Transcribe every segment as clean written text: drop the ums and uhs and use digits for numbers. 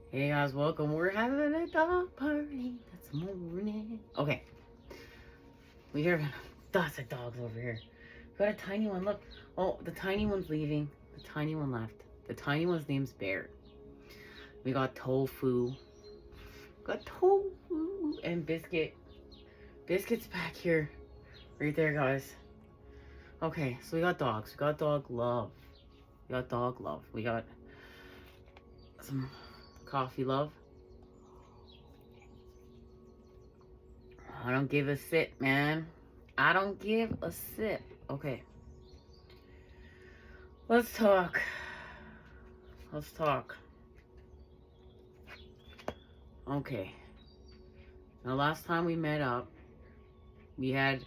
Hey guys, welcome. We're having a dog party this morning. Okay, we hear lots of dogs over here. We got a tiny one. Look, oh, the tiny one's leaving. The tiny one left. The tiny one's name's Bear. We got Tofu. Got Tofu and Biscuit. Biscuit's back here, right there, guys. Okay, so we got dogs. We got dog love. We got dog love. We got some coffee love. I don't give a sip, man. I don't give a sip. Okay. Let's talk. Let's talk. Okay. Now, last time we met up, we had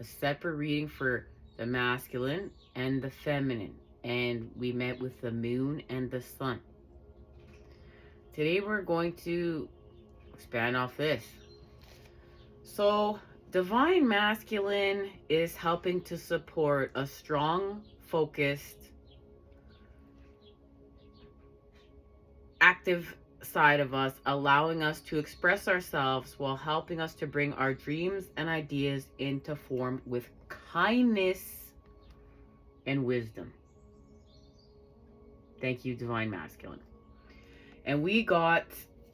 a separate reading for the masculine and the feminine. And we met with the moon and the sun. Today we're going to expand off this. So, divine masculine is helping to support a strong, focused, active side of us, allowing us to express ourselves while helping us to bring our dreams and ideas into form with kindness and wisdom. Thank you, divine masculine. And we got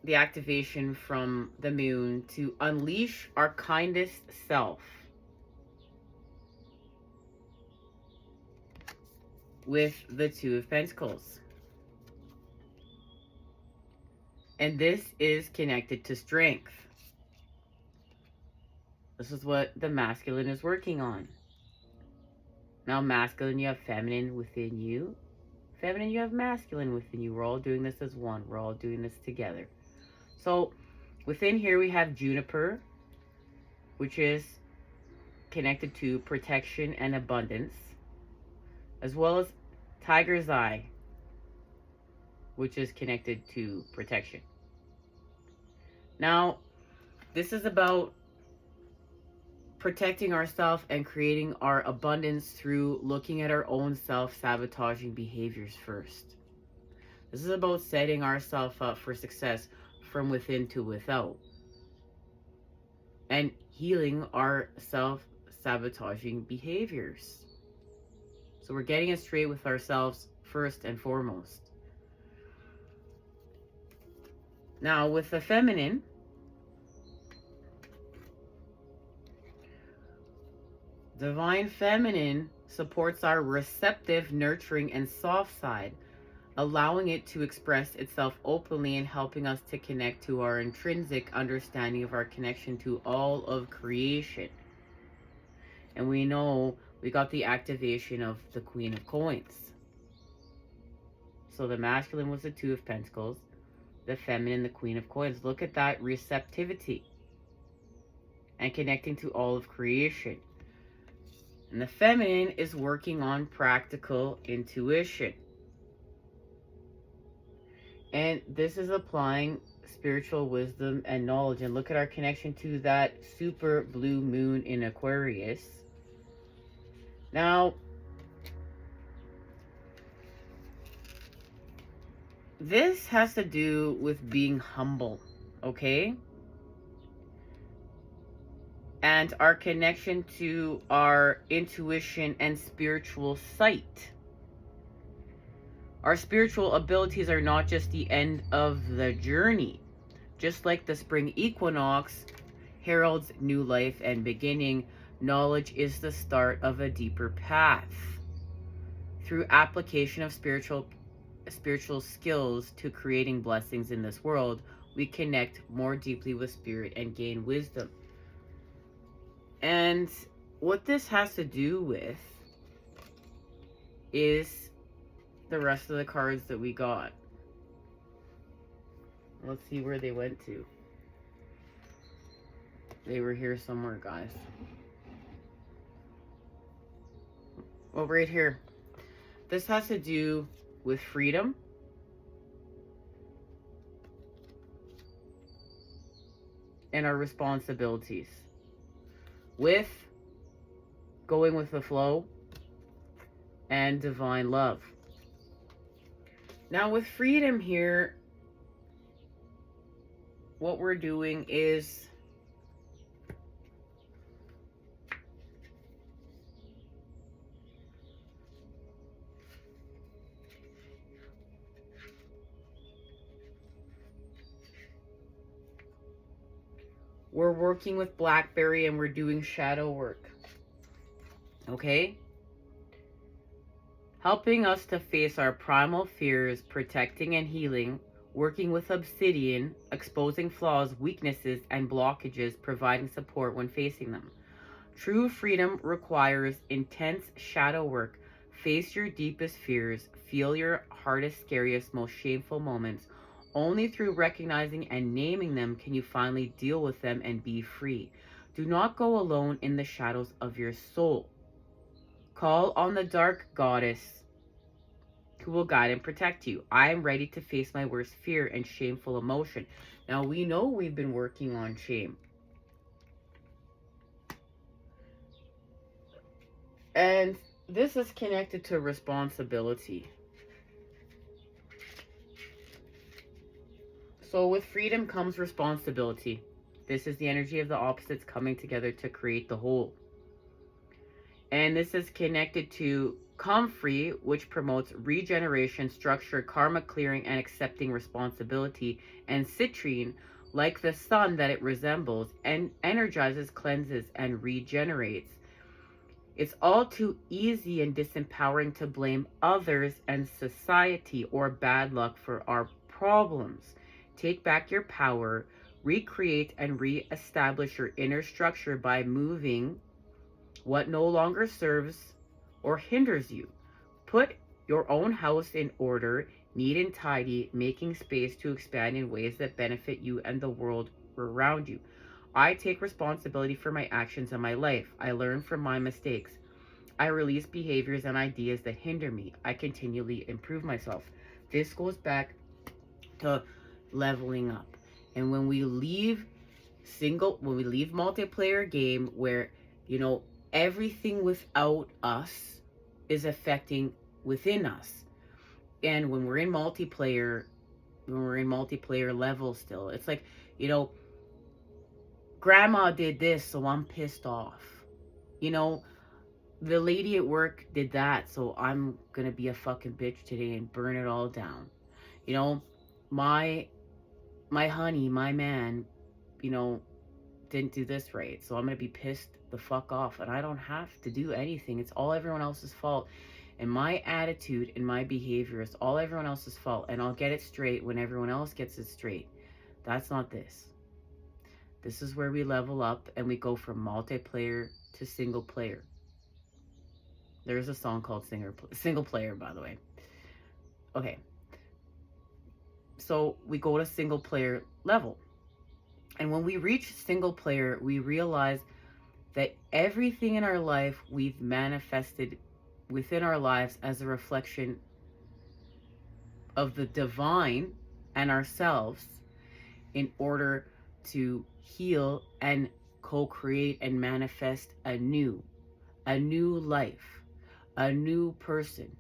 the activation from the moon to unleash our kindest self with the Two of Pentacles. And this is connected to strength. This is what the masculine is working on. Now, masculine, you have feminine within you. Feminine, you have masculine within you. We're all doing this as one. We're all doing this together. So, within here we have Juniper, which is connected to protection and abundance, as well as Tiger's Eye, which is connected to protection. Now, this is about protecting ourselves and creating our abundance through looking at our own self-sabotaging behaviors first. This is about setting ourselves up for success from within to without, and healing our self-sabotaging behaviors. So we're getting it straight with ourselves first and foremost. Now, with the feminine, divine feminine supports our receptive, nurturing, and soft side, allowing it to express itself openly and helping us to connect to our intrinsic understanding of our connection to all of creation. And we know we got the activation of the Queen of Coins. So the masculine was the Two of Pentacles, the feminine, the Queen of Coins. Look at that receptivity and connecting to all of creation. And the feminine is working on practical intuition. And this is applying spiritual wisdom and knowledge. And look at our connection to that super blue moon in Aquarius. Now, this has to do with being humble, okay? And our connection to our intuition and spiritual sight. Our spiritual abilities are not just the end of the journey. Just like the spring equinox heralds new life and beginning, knowledge is the start of a deeper path. Through application of spiritual skills to creating blessings in this world, we connect more deeply with spirit and gain wisdom. And what this has to do with is the rest of the cards that we got. Let's see where they went to. They were here somewhere, guys. Well, right here. This has to do with freedom, and our responsibilities, with going with the flow and divine love. Now with freedom here, what we're doing is we're working with Blackberry and we're doing shadow work. Okay? Helping us to face our primal fears, protecting and healing, working with Obsidian, exposing flaws, weaknesses, and blockages, providing support when facing them. True freedom requires intense shadow work. Face your deepest fears, feel your hardest, scariest, most shameful moments. Only through recognizing and naming them can you finally deal with them and be free. Do not go alone in the shadows of your soul. Call on the dark goddess who will guide and protect you. I am ready to face my worst fear and shameful emotion. Now, we know we've been working on shame. And this is connected to responsibility. So with freedom comes responsibility. This is the energy of the opposites coming together to create the whole. And this is connected to Comfrey, which promotes regeneration, structure, karma clearing, and accepting responsibility. And Citrine, like the sun that it resembles, and energizes, cleanses, and regenerates. It's all too easy and disempowering to blame others and society or bad luck for our problems. Take back your power, recreate and re-establish your inner structure by moving what no longer serves or hinders you. Put your own house in order, neat and tidy, making space to expand in ways that benefit you and the world around you. I take responsibility for my actions and my life. I learn from my mistakes. I release behaviors and ideas that hinder me. I continually improve myself. This goes back to leveling up. And when we leave multiplayer game where, everything without us is affecting within us. And when we're in multiplayer level still, it's like, grandma did this, so I'm pissed off. The lady at work did that, so I'm gonna be a fucking bitch today and burn it all down. My honey, my man, didn't do this right, so I'm gonna be pissed the fuck off, and I don't have to do anything. It's all everyone else's fault. And my attitude and my behavior is all everyone else's fault, and I'll get it straight when everyone else gets it straight. That's not this. This is where we level up and we go from multiplayer to single player. There's a song called Single Player, by the way. Okay. So we go to single player level. And when we reach single player, we realize that everything in our life we've manifested within our lives as a reflection of the divine and ourselves in order to heal and co-create and manifest a new life, a new person,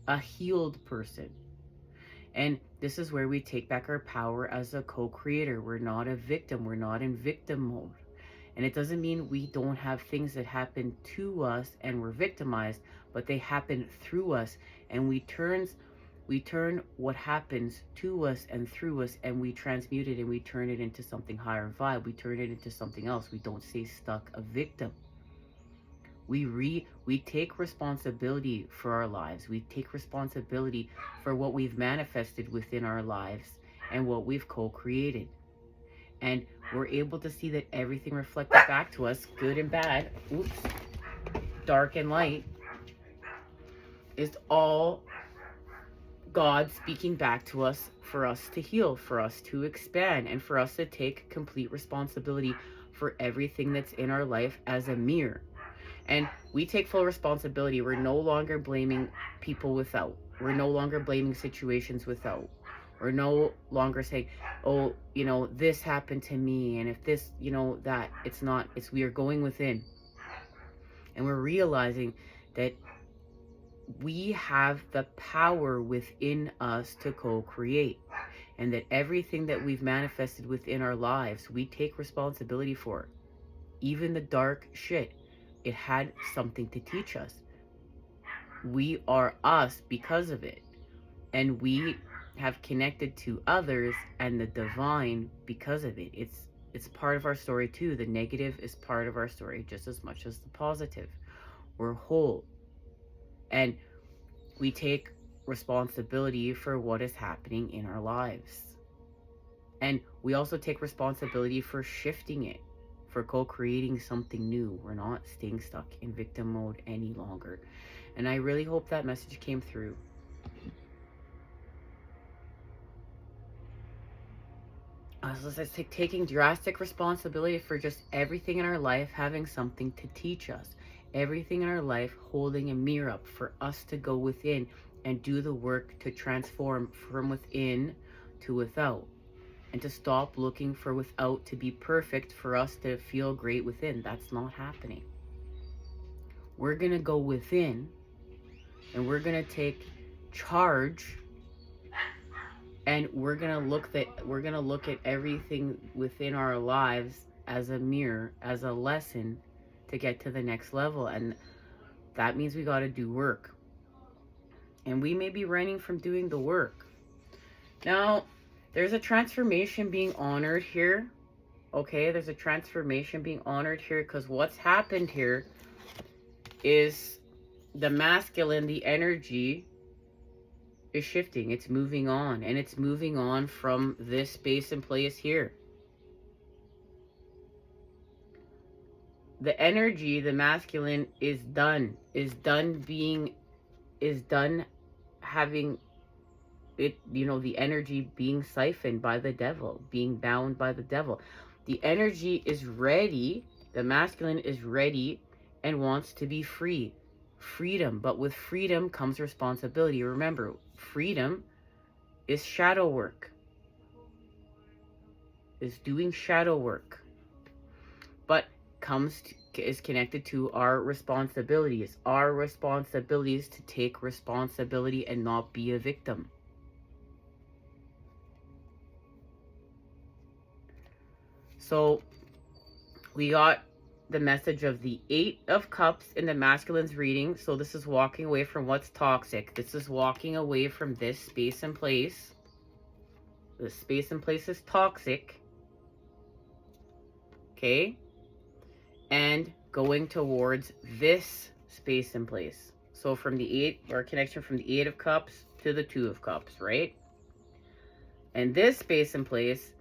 a healed person. And this is where we take back our power as a co-creator. We're not a victim. We're not in victim mode. And it doesn't mean we don't have things that happen to us and we're victimized, but they happen through us, and we turn what happens to us and through us, and we transmute it and we turn it into something higher vibe. We turn it into something else. We don't stay stuck a victim. We take responsibility for our lives. We take responsibility for what we've manifested within our lives and what we've co-created. And we're able to see that everything reflected back to us, good and bad, dark and light, is all God speaking back to us for us to heal, for us to expand, and for us to take complete responsibility for everything that's in our life as a mirror. And we take full responsibility. We're no longer blaming people without. We're no longer blaming situations without. We're no longer saying, oh, this happened to me, and if this, that. It's not. We are going within. And we're realizing that we have the power within us to co-create. and that everything that we've manifested within our lives, we take responsibility for. Even the dark shit, it had something to teach us. We are us because of it. And we have connected to others and the divine because of it. It's part of our story too. The negative is part of our story just as much as the positive. We're whole. And we take responsibility for what is happening in our lives. And we also take responsibility for shifting it, for co-creating something new. We're not staying stuck in victim mode any longer. And I really hope that message came through. So it's like taking drastic responsibility for just everything in our life having something to teach us. Everything in our life holding a mirror up for us to go within and do the work to transform from within to without. And to stop looking for without to be perfect for us to feel great within. That's not happening. We're going to go within and we're going to take charge, and we're going to look at everything within our lives as a mirror, as a lesson to get to the next level. And that means we got to do work. And we may be running from doing the work. Now, there's a transformation being honored here. Okay, there's a transformation being honored here because what's happened here is the masculine, the energy is shifting. It's moving on, and it's moving on from this space and place here. The energy, the masculine, is done having it, the energy being siphoned by the devil, being bound by the devil. The energy is ready, the masculine is ready and wants to be free. Freedom, but with freedom comes responsibility. Remember, freedom is shadow work, is doing shadow work, but is connected to our responsibilities. Our responsibilities to take responsibility and not be a victim. So we got the message of the 8 of Cups in the masculine's reading. So this is walking away from what's toxic. This is walking away from this space and place. The space and place is toxic. Okay? And going towards this space and place. So from the 8, our connection from the 8 of Cups to the 2 of Cups, right? And this space and place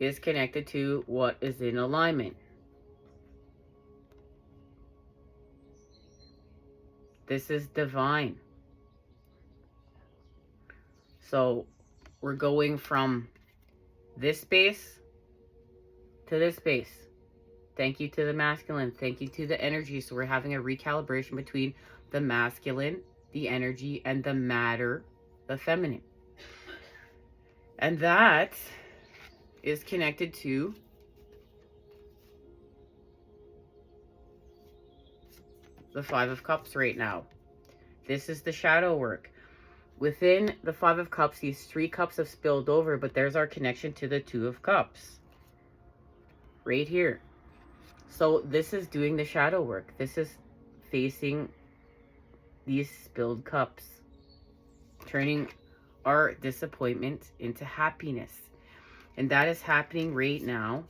is connected to what is in alignment. This is divine. So we're going from this space to this space. Thank you to the masculine. Thank you to the energy. So we're having a recalibration between the masculine, the energy, and the matter, the feminine. And that is connected to the 5 of Cups right now. This is the shadow work. Within the 5 of Cups, these 3 cups have spilled over, but there's our connection to the 2 of Cups. Right here. So this is doing the shadow work. This is facing these spilled cups. Turning our disappointment into happiness. And that is happening right now.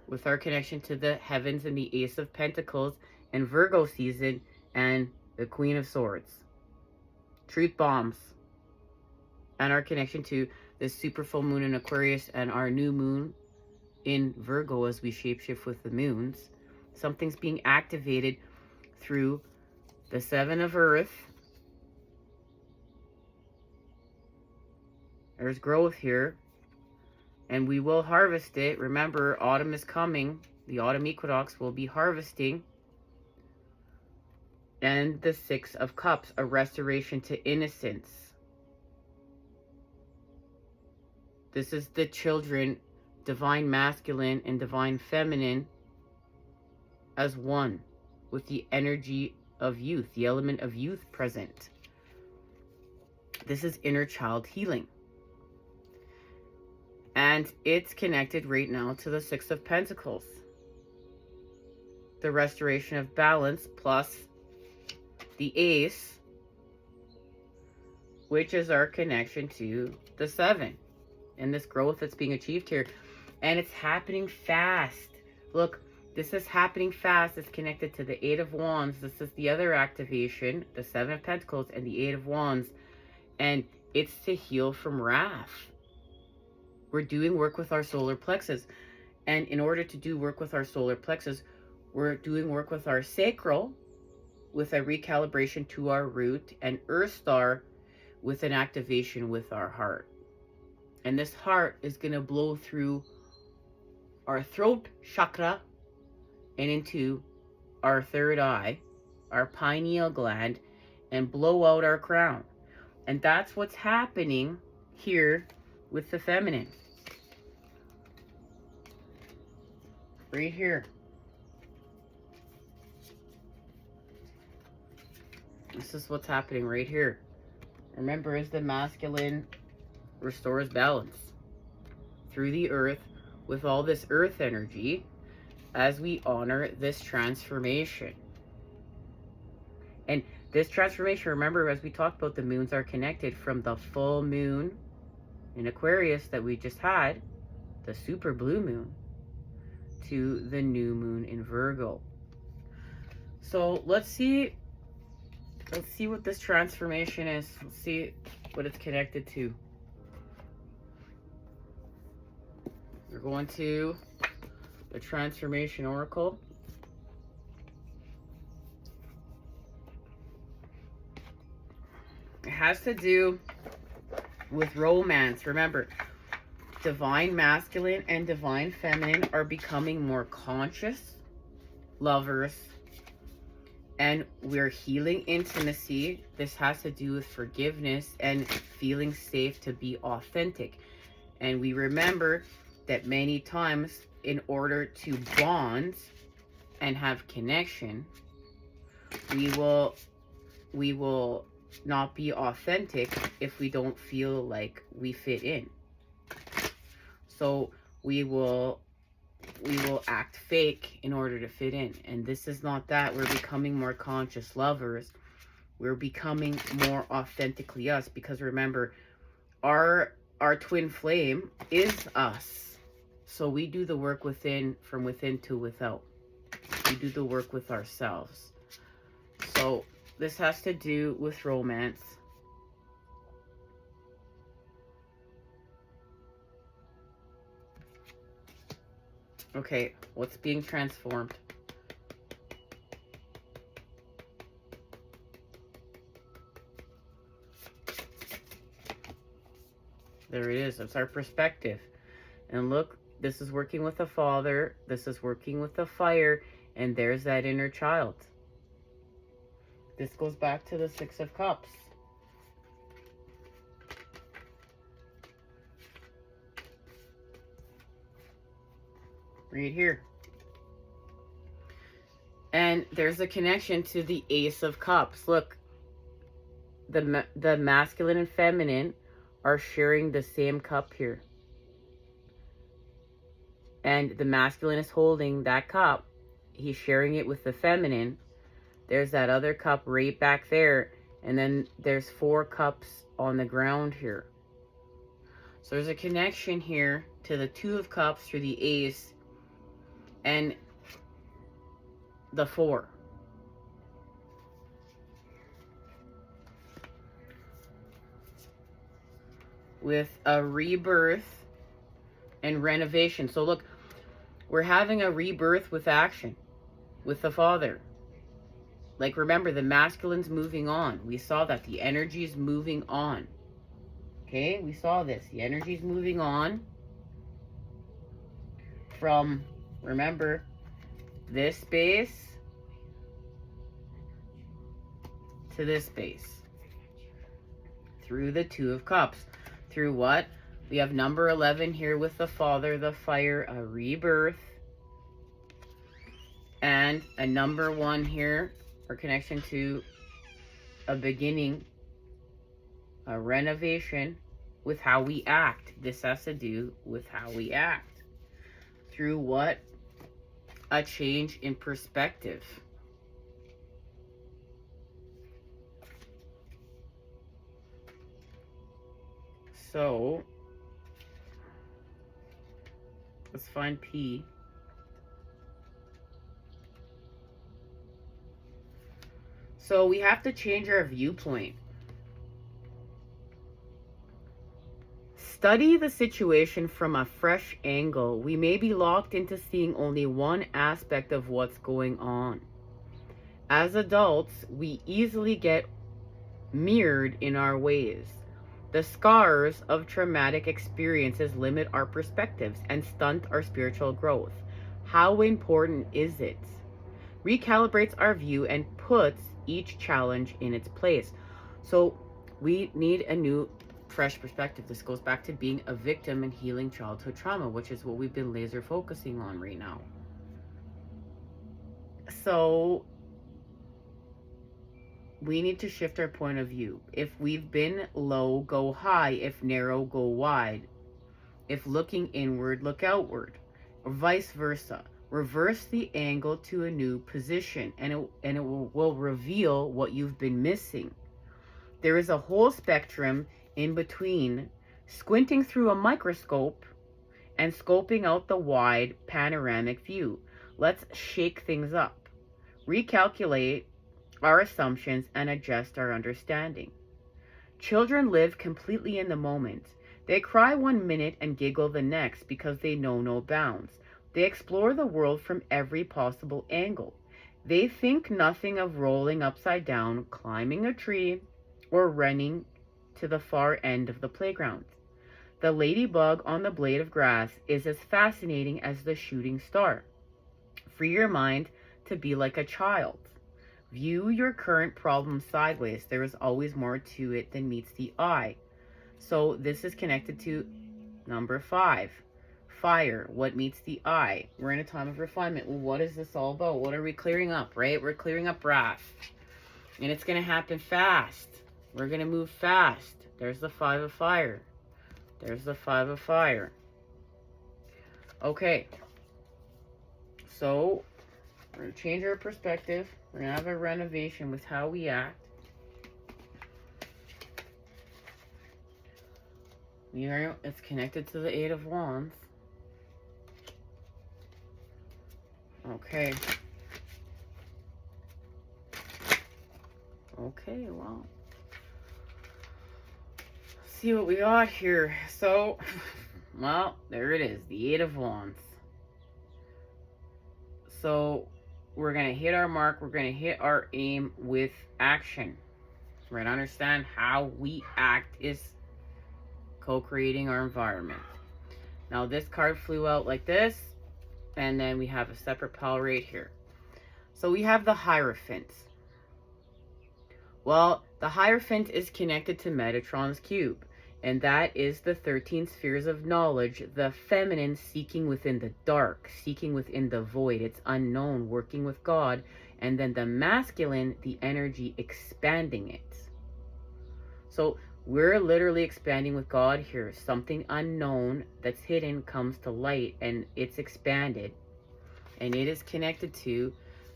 With our connection to the heavens and the Ace of Pentacles and Virgo season and the Queen of Swords. Truth bombs. And our connection to the super full moon in Aquarius and our new moon in Virgo as we shapeshift with the moons. Something's being activated through the 7 of Earth. There's growth here. And we will harvest it. Remember, autumn is coming. The autumn equinox will be harvesting. And the 6 of Cups, a restoration to innocence. This is the children, divine masculine and divine feminine, as one, with the energy of youth, the element of youth present. This is inner child healing. And it's connected right now to the Six of Pentacles. The restoration of balance plus the Ace, which is our connection to the Seven. And this growth that's being achieved here. And it's happening fast. Look, this is happening fast. It's connected to the Eight of Wands. This is the other activation, the Seven of Pentacles and the Eight of Wands. And it's to heal from wrath. We're doing work with our solar plexus. And in order to do work with our solar plexus, we're doing work with our sacral, with a recalibration to our root, and Earth Star with an activation with our heart. And this heart is going to blow through our throat chakra and into our third eye, our pineal gland, and blow out our crown. And that's what's happening here with the feminine. Right here. This is what's happening right here. Remember, as the masculine restores balance through the earth with all this earth energy as we honor this transformation. And this transformation, remember, as we talked about, the moons are connected from the full moon in Aquarius that we just had, the super blue moon, to the new moon in Virgo. So let's see what this transformation is. Let's see what it's connected to. We're going to the Transformation Oracle. It has to do with romance. Remember, divine masculine and divine feminine are becoming more conscious lovers, and we're healing intimacy. This has to do with forgiveness and feeling safe to be authentic. And we remember that many times, in order to bond and have connection, we will not be authentic if we don't feel like we fit in. So we will act fake in order to fit in. And this is not that. We're becoming more conscious lovers. We're becoming more authentically us, because remember, our twin flame is us. So we do the work within, from within to without. We do the work with ourselves. So this has to do with romance. Okay, what's being transformed? There it is. It's our perspective. And look, this is working with the father. This is working with the fire. And there's that inner child. This goes back to the Six of Cups. Right here. And there's a connection to the Ace of Cups. Look, the masculine and feminine are sharing the same cup here. And the masculine is holding that cup. He's sharing it with the feminine. There's that other cup right back there. And then there's 4 cups on the ground here. So there's a connection here to the Two of Cups through the Ace and the 4. With a rebirth and renovation. So look, we're having a rebirth with action, with the father. Like, remember, the masculine's moving on. We saw that. The energy is moving on. Okay, we saw this. The energy is moving on from, remember, this space to this space. Through the Two of Cups. Through what? We have number 11 here with the father, the fire, a rebirth. And a number 1 here, our connection to a beginning A renovation with how we act. This has to do with how we act. Through what? A change in perspective. So, let's find P. So we have to change our viewpoint. Study the situation from a fresh angle. We may be locked into seeing only one aspect of what's going on. As adults, we easily get mirrored in our ways. The scars of traumatic experiences limit our perspectives and stunt our spiritual growth. How important is it? Recalibrates our view and puts each challenge in its place. So we need a new, fresh perspective. This goes back to being a victim and healing childhood trauma, which is what we've been laser focusing on right now. So we need to shift our point of view. If we've been low, go high. If narrow, go wide. If looking inward, look outward. Or vice versa. Reverse the angle to a new position, and it will reveal what you've been missing. There is a whole spectrum in between squinting through a microscope and scoping out the wide panoramic view. Let's shake things up, recalculate our assumptions, and adjust our understanding. Children live completely in the moment. They cry 1 minute and giggle the next because they know no bounds. They explore the world from every possible angle. They think nothing of rolling upside down, climbing a tree, or running to the far end of the playground. The ladybug on the blade of grass is as fascinating as the shooting star. Free your mind to be like a child. View your current problem sideways. There is always more to it than meets the eye. So this is connected to number 5. Fire, what meets the eye. We're in a time of refinement. Well, what is this all about? What are we clearing up, right? We're clearing up wrath. And it's going to happen fast. We're going to move fast. There's the 5 of fire. There's the 5 of fire. Okay. So, we're going to change our perspective. We're going to have a renovation with how we act. It's connected to the 8 of Wands. Okay. Okay, well. See what we got here. So, well, there it is. The 8 of Wands. So, we're going to hit our mark. We're going to hit our aim with action. We're going to understand how we act is co-creating our environment. Now, this card flew out like this. And then we have a separate pile right here. So we have the Hierophant. Well, the Hierophant is connected to Metatron's cube. And that is the 13 spheres of knowledge, the feminine seeking within the dark, seeking within the void. It's unknown, working with God. And then the masculine, the energy expanding it. So we're literally expanding with God here. Something unknown that's hidden comes to light, and it's expanded. And it is connected to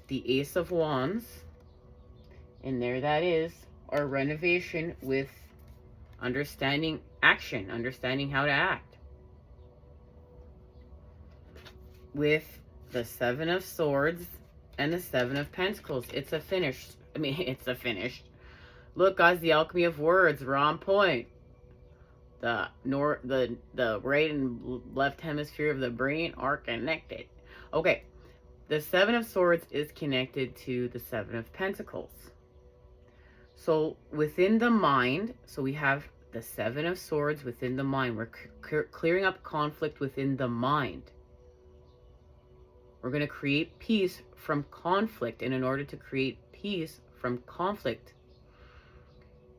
the Ace of Wands. And there that is, our renovation with understanding action, understanding how to act. With the 7 of Swords and the 7 of Pentacles. It's a finished. Look, guys, the alchemy of words, we're on point. The right and left hemisphere of the brain are connected. Okay, the 7 of Swords is connected to the 7 of Pentacles. So within the mind, so we have the 7 of Swords within the mind. We're clearing up conflict within the mind. We're going to create peace from conflict. And in order to create peace from conflict,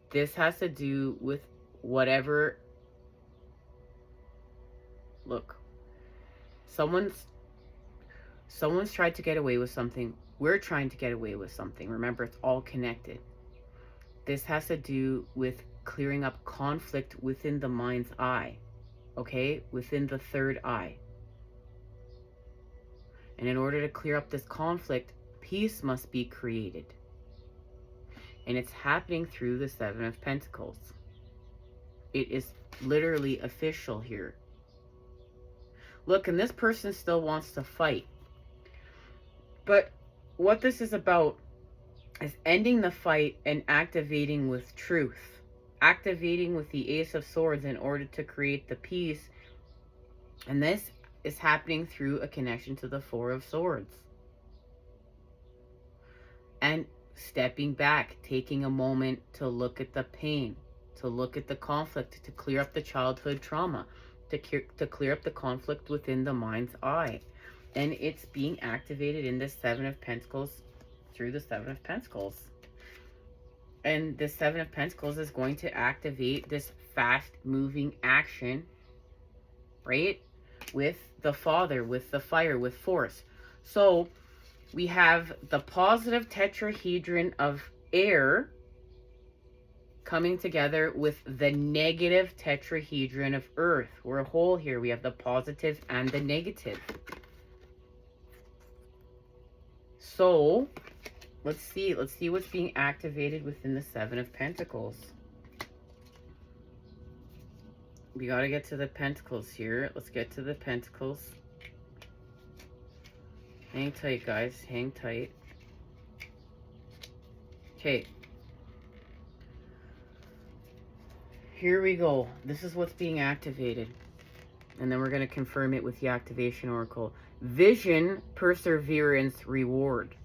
this has to do with whatever. Look, someone's tried to get away with something. We're trying to get away with something. Remember, it's all connected. This has to do with clearing up conflict within the mind's eye, okay? Within the third eye. And in order to clear up this conflict, peace must be created. And it's happening through the Seven of Pentacles. It is literally official here. Look, and this person still wants to fight. But what this is about is ending the fight and activating with truth. Activating with the Ace of Swords in order to create the peace. And this is happening through a connection to the Four of Swords. And stepping back, taking a moment to look at the pain, to look at the conflict, to clear up the childhood trauma, to clear up the conflict within the mind's eye. And it's being activated in the Seven of Pentacles through the Seven of Pentacles. And the Seven of Pentacles is going to activate this fast-moving action, right? With the Father, with the fire, with force. So we have the positive tetrahedron of air coming together with the negative tetrahedron of earth. We're a whole here. We have the positive and the negative. So let's see what's being activated within the Seven of Pentacles. We got to get to the Pentacles here. Let's get to the Pentacles. Hang tight, guys. Hang tight. Okay. Here we go. This is what's being activated. And then we're going to confirm it with the activation oracle. Vision, perseverance, reward.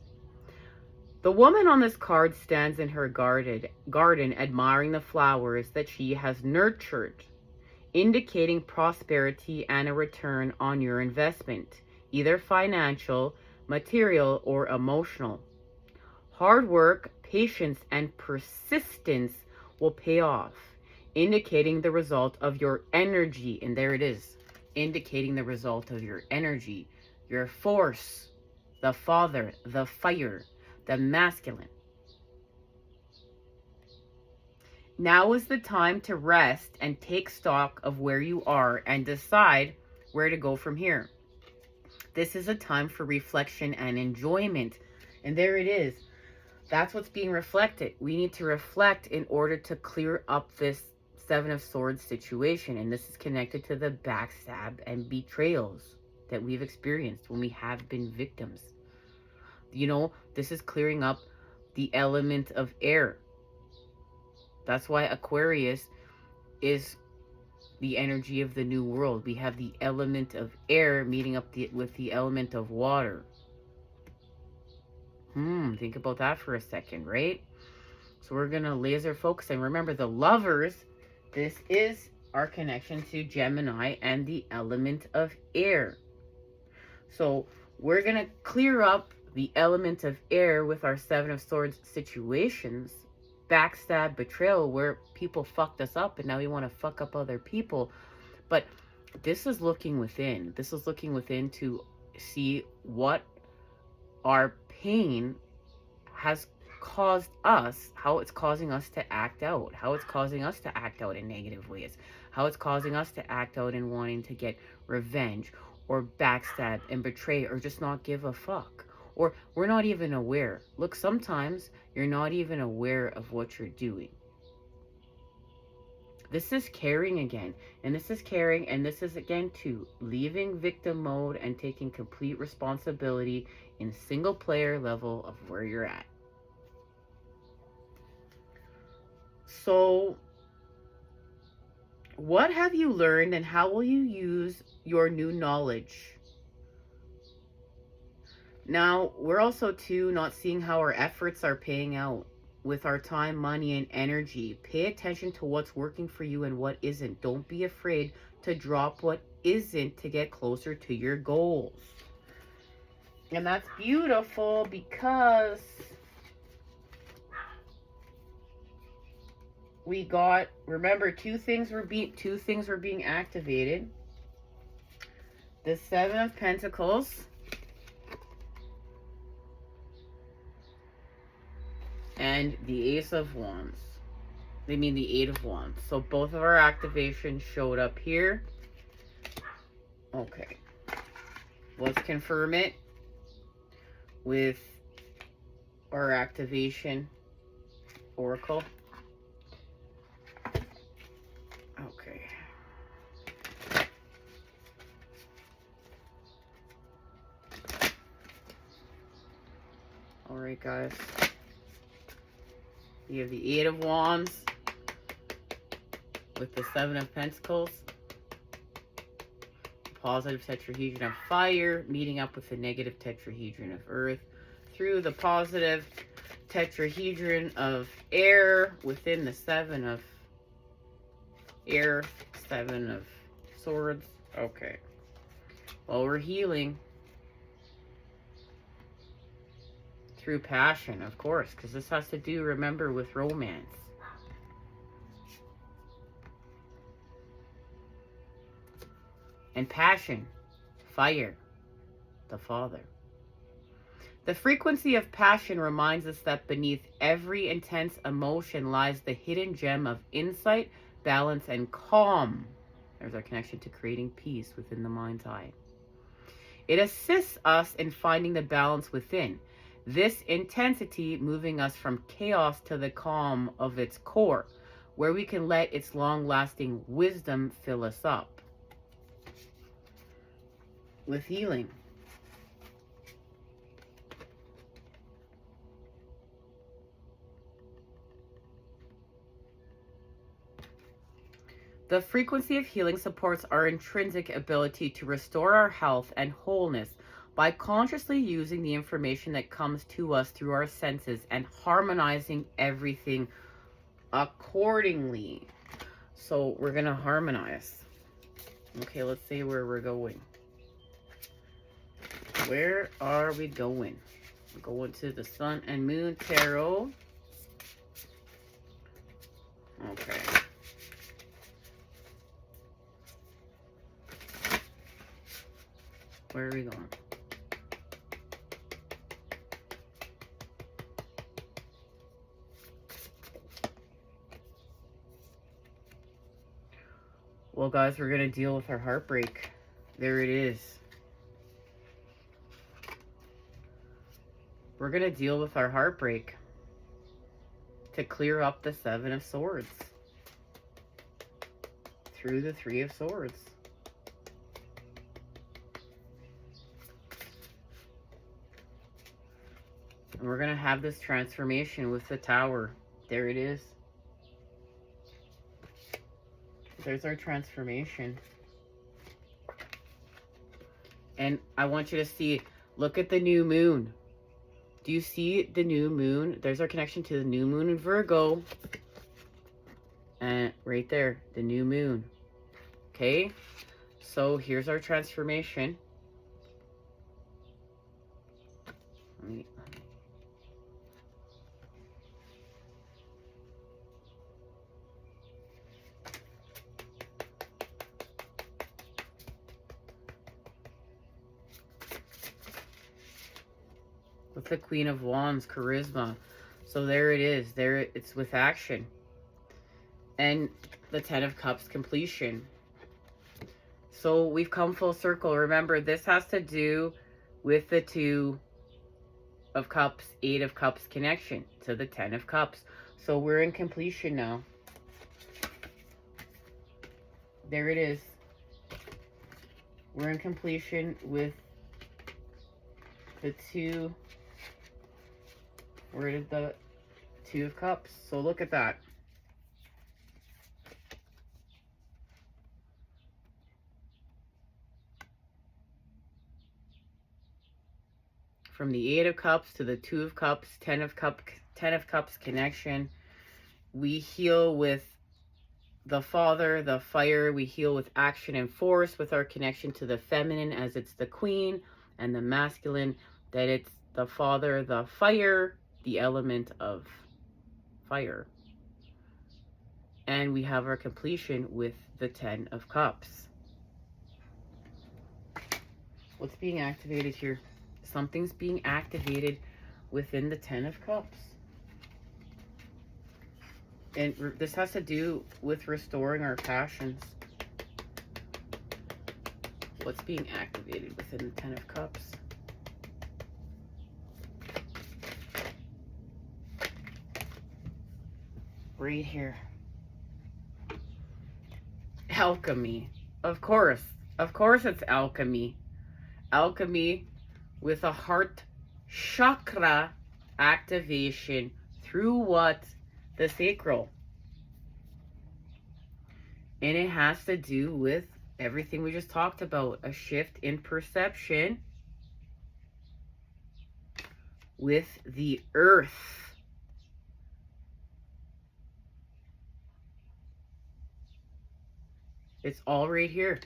The woman on this card stands in her garden admiring the flowers that she has nurtured, indicating prosperity and a return on your investment, either financial, material, or emotional. Hard work, patience, and persistence will pay off, indicating the result of your energy. And there it is, indicating the result of your energy, your force, the Father, the fire, the masculine. Now is the time to rest and take stock of where you are and decide where to go from here. This is a time for reflection and enjoyment. And there it is. That's what's being reflected. We need to reflect in order to clear up this Seven of Swords situation. And this is connected to the backstab and betrayals that we've experienced when we have been victims. You know, this is clearing up the element of air. That's why Aquarius is the energy of the new world. We have the element of air meeting up with the element of water. Think about that for a second, right? So we're going to laser focus. And remember, the lovers, this is our connection to Gemini and the element of air. So we're going to clear up the element of air with our Seven of Swords situations. Backstab, betrayal, where people fucked us up and now we want to fuck up other people. But this is looking within. This is looking within to see what our pain has caused us, how it's causing us to act out, how it's causing us to act out in negative ways, how it's causing us to act out in wanting to get revenge or backstab and betray or just not give a fuck. Or we're not even aware. Look, sometimes you're not even aware of what you're doing. This is caring again. And this is caring. And this is again too, leaving victim mode and taking complete responsibility in single player level of where you're at. So what have you learned and how will you use your new knowledge? Now, we're also, too, not seeing how our efforts are paying out with our time, money, and energy. Pay attention to what's working for you and what isn't. Don't be afraid to drop what isn't to get closer to your goals. And that's beautiful because we got, remember, two things were being activated. The Seven of Pentacles and the Ace of Wands. They mean the Eight of Wands. So both of our activations showed up here. Okay. Let's confirm it with our activation oracle. Okay. All right, guys. You have the Eight of Wands with the Seven of Pentacles. Positive tetrahedron of fire meeting up with the negative tetrahedron of earth through the positive tetrahedron of air within the Seven of air, Seven of swords. Okay. Well, we're healing through passion, of course, because this has to do, remember, with romance. And passion, fire, the Father. The frequency of passion reminds us that beneath every intense emotion lies the hidden gem of insight, balance, and calm. There's our connection to creating peace within the mind's eye. It assists us in finding the balance within. This intensity moving us from chaos to the calm of its core, where we can let its long-lasting wisdom fill us up. With healing. The frequency of healing supports our intrinsic ability to restore our health and wholeness by consciously using the information that comes to us through our senses and harmonizing everything accordingly. So we're going to harmonize. Okay, let's see where we're going. Where are we going? We're going to the Sun and Moon Tarot. Okay. Where are we going? Well, guys, we're going to deal with our heartbreak. There it is. We're going to deal with our heartbreak to clear up the Seven of Swords through the Three of Swords. And we're going to have this transformation with the Tower. There it is. There's our transformation. And I want you to see, look at the new moon. Do you see the new moon? There's our connection to the new moon in Virgo. And right there, the new moon. Okay? So here's our transformation. With the Queen of Wands, charisma. So there it is. There it's with action. And the Ten of Cups, completion. So we've come full circle. Remember, this has to do with the Two of Cups, Eight of Cups connection to the Ten of Cups. So we're in completion now. There it is. We're in completion with the two. Where did the Two of Cups? So look at that. From the Eight of Cups to the Two of Cups, Ten of Cups connection. We heal with the Father, the fire. We heal with action and force with our connection to the feminine as it's the Queen, and the masculine that it's the Father, the fire, the element of fire. And we have our completion with the Ten of Cups. What's being activated here? Something's being activated within the Ten of Cups. And this has to do with restoring our passions. What's being activated within the Ten of Cups? Right here. Alchemy. Of course it's alchemy. Alchemy with a heart chakra activation through what? The sacral. And it has to do with everything we just talked about. A shift in perception with the earth. It's all right here.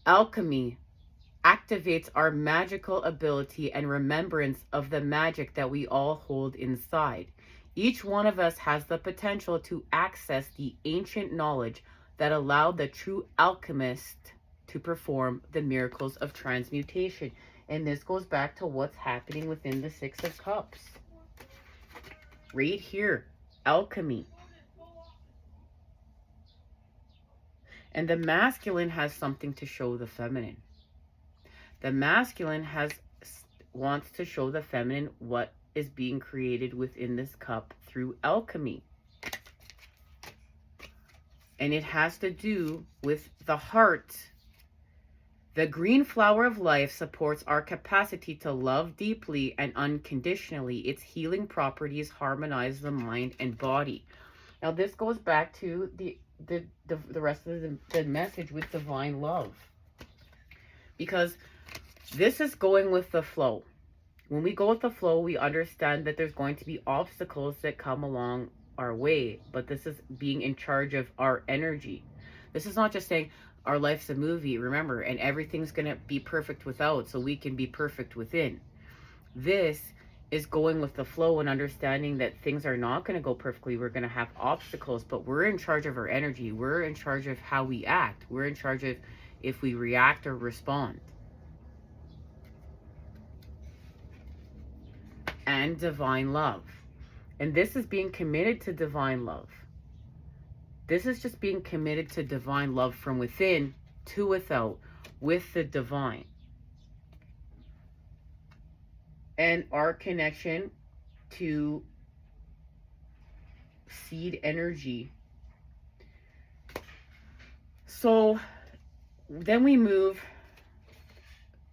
Alchemy activates our magical ability and remembrance of the magic that we all hold inside. Each one of us has the potential to access the ancient knowledge that allowed the true alchemist to perform the miracles of transmutation. And this goes back to what's happening within the Six of Cups. Right here, alchemy. And the masculine has something to show the feminine. The masculine wants to show the feminine what is being created within this cup through alchemy. And it has to do with the heart. The green flower of life supports our capacity to love deeply and unconditionally. Its healing properties harmonize the mind and body. Now this goes back to the rest of the message with divine love. Because this is going with the flow. When we go with the flow, we understand that there's going to be obstacles that come along our way. But this is being in charge of our energy. This is not just saying our life's a movie, remember, and everything's going to be perfect without, so we can be perfect within. This is going with the flow and understanding that things are not going to go perfectly. We're going to have obstacles, but we're in charge of our energy. We're in charge of how we act. We're in charge of if we react or respond. And divine love. And this is being committed to divine love. This is just being committed to divine love from within to without with the divine. And our connection to seed energy. So then we move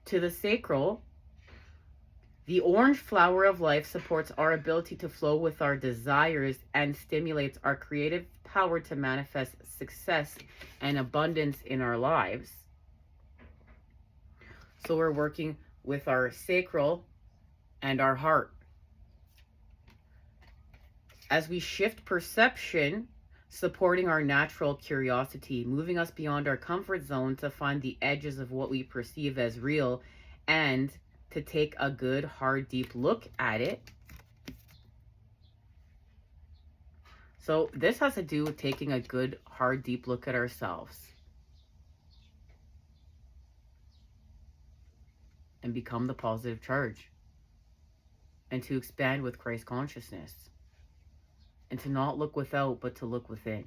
to the sacral. The orange flower of life supports our ability to flow with our desires and stimulates our creative power to manifest success and abundance in our lives. So we're working with our sacral and our heart. As we shift perception, supporting our natural curiosity, moving us beyond our comfort zone to find the edges of what we perceive as real and to take a good, hard, deep look at it. So this has to do with taking a good, hard, deep look at ourselves and become the positive charge, and to expand with Christ consciousness, and to not look without, but to look within.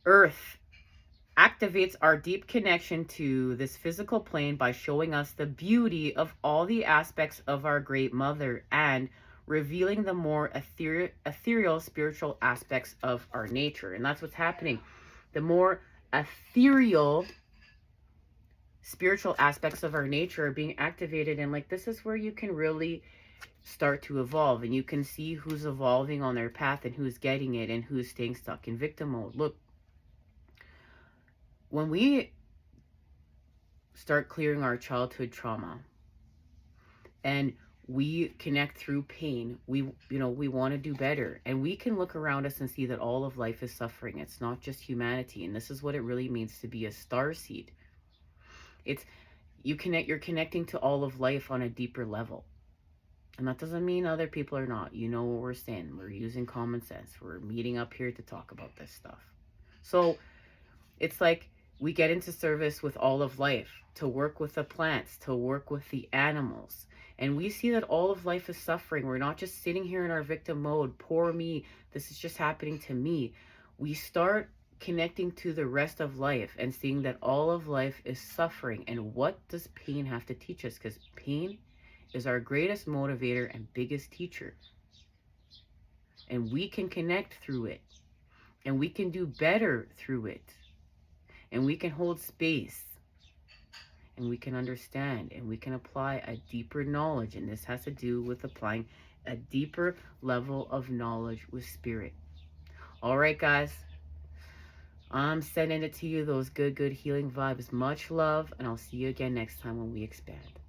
Earth activates our deep connection to this physical plane by showing us the beauty of all the aspects of our great mother and revealing the more ethereal spiritual aspects of our nature. And that's what's happening. The more ethereal spiritual aspects of our nature are being activated, and like this is where you can really start to evolve, and you can see who's evolving on their path and who's getting it and who's staying stuck in victim mode. Look, when we start clearing our childhood trauma and we connect through pain, we want to do better, and we can look around us and see that all of life is suffering. It's not just humanity, and this is what it really means to be a starseed. It's you're connecting to all of life on a deeper level. And that doesn't mean other people are not. You know what we're saying. We're using common sense. We're meeting up here to talk about this stuff. So it's like we get into service with all of life, to work with the plants, to work with the animals. And we see that all of life is suffering. We're not just sitting here in our victim mode, poor me, this is just happening to me. We start connecting to the rest of life and seeing that all of life is suffering. And what does pain have to teach us? Because pain is our greatest motivator and biggest teacher. And we can connect through it. And we can do better through it. And we can hold space. And we can understand. And we can apply a deeper knowledge. And this has to do with applying a deeper level of knowledge with spirit. All right, guys. I'm sending it to you, those good healing vibes. Much love. And I'll see you again next time when we expand.